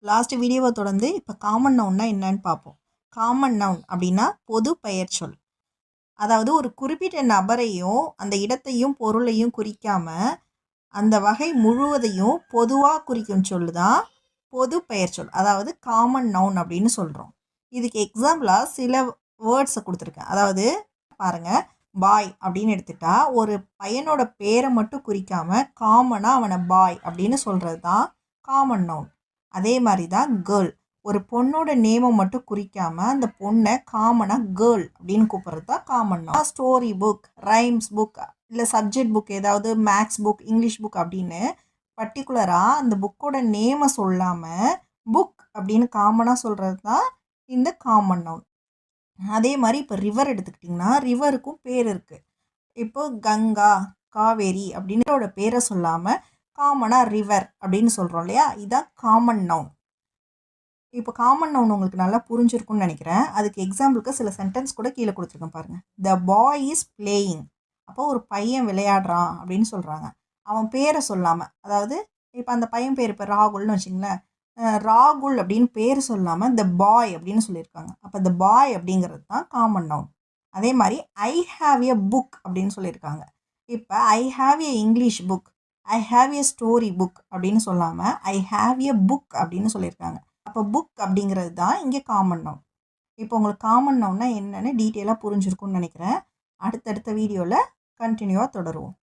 Last வீடியோவை தொடர்ந்து இப்போ காமன் நவுன்னா என்னன்னு பார்ப்போம். காமன் நவுன் அப்படின்னா பொது பெயர்ச்சொல். அதாவது ஒரு குறிப்பிட்ட நபரையும் அந்த இடத்தையும் பொருளையும் குறிக்காம அந்த வகை முழுவதையும் பொதுவாக குறிக்கும் சொல்லு தான் பொது பெயர்ச்சொல், அதாவது காமன் நவுன் அப்படின்னு சொல்கிறோம். இதுக்கு எக்ஸாம்பிளாக சில வேர்ட்ஸை கொடுத்துருக்கேன். அதாவது பாருங்கள், பாய் அப்படின்னு எடுத்துட்டா ஒரு பையனோட பேரை மட்டும் குறிக்காமல் காமனாக அவனை பாய் அப்படின்னு சொல்கிறது தான் காமன் நவுன். அதே மாதிரி தான் கேர்ள், ஒரு பொண்ணோட நேமை மட்டும் குறிக்காமல் அந்த பொண்ணை காமனாக கேர்ள் அப்படின்னு கூப்பிட்றது தான் common noun. Story book, rhymes book, இல்லை சப்ஜெக்ட் புக், ஏதாவது மேக்ஸ் புக், இங்கிலீஷ் புக் அப்படின்னு பர்டிகுலராக அந்த புக்கோட நேமை சொல்லாமல் புக் அப்படின்னு காமனாக சொல்கிறது தான் இந்த காமன் நவுன். அதே மாதிரி இப்போ ரிவர் எடுத்துக்கிட்டிங்கன்னா ரிவருக்கும் பேர் இருக்குது. இப்போ கங்கா, காவேரி அப்படின்றோட பேரை சொல்லாமல் காமனாக ரிவர் அப்படின்னு சொல்கிறோம் இல்லையா, இதுதான் காமன் நவுன். இப்போ காமன் நவுன் உங்களுக்கு நல்லா புரிஞ்சிருக்கும்னு நினைக்கிறேன். அதுக்கு எக்ஸாம்பிளுக்கு சில சென்டென்ஸ் கூட கீழே கொடுத்துருக்கேன் பாருங்கள். த பாய் இஸ் பிளேயிங், அப்போ ஒரு பையன் விளையாடுறான் அப்படின்னு சொல்கிறாங்க. அவன் பேரை சொல்லாமல், அதாவது இப்போ அந்த பையன் பேர் இப்போ ராகுல்னு வச்சிங்களேன், ராகுல் அப்படின்னு பேர் சொல்லாமல் த பாய் அப்படின்னு சொல்லியிருக்காங்க. அப்போ த பாய் அப்படிங்கிறது தான் காமன் நவுன். அதே மாதிரி ஐ ஹாவ் எ புக் அப்படின்னு சொல்லியிருக்காங்க. இப்போ I have a English book, I have a story book அப்படின்னு சொல்லாமல் ஐ ஹாவ் எ புக் அப்படின்னு சொல்லியிருக்காங்க. அப்போ புக் அப்படிங்கிறது தான் இங்கே காமன் நவுன். இப்போ உங்களுக்கு காமன் நவுன்னா என்னென்னு டீட்டெயிலாக புரிஞ்சிருக்கும்னு நினைக்கிறேன். அடுத்தடுத்த வீடியோவில் கண்டினியூவாக தொடருவோம்.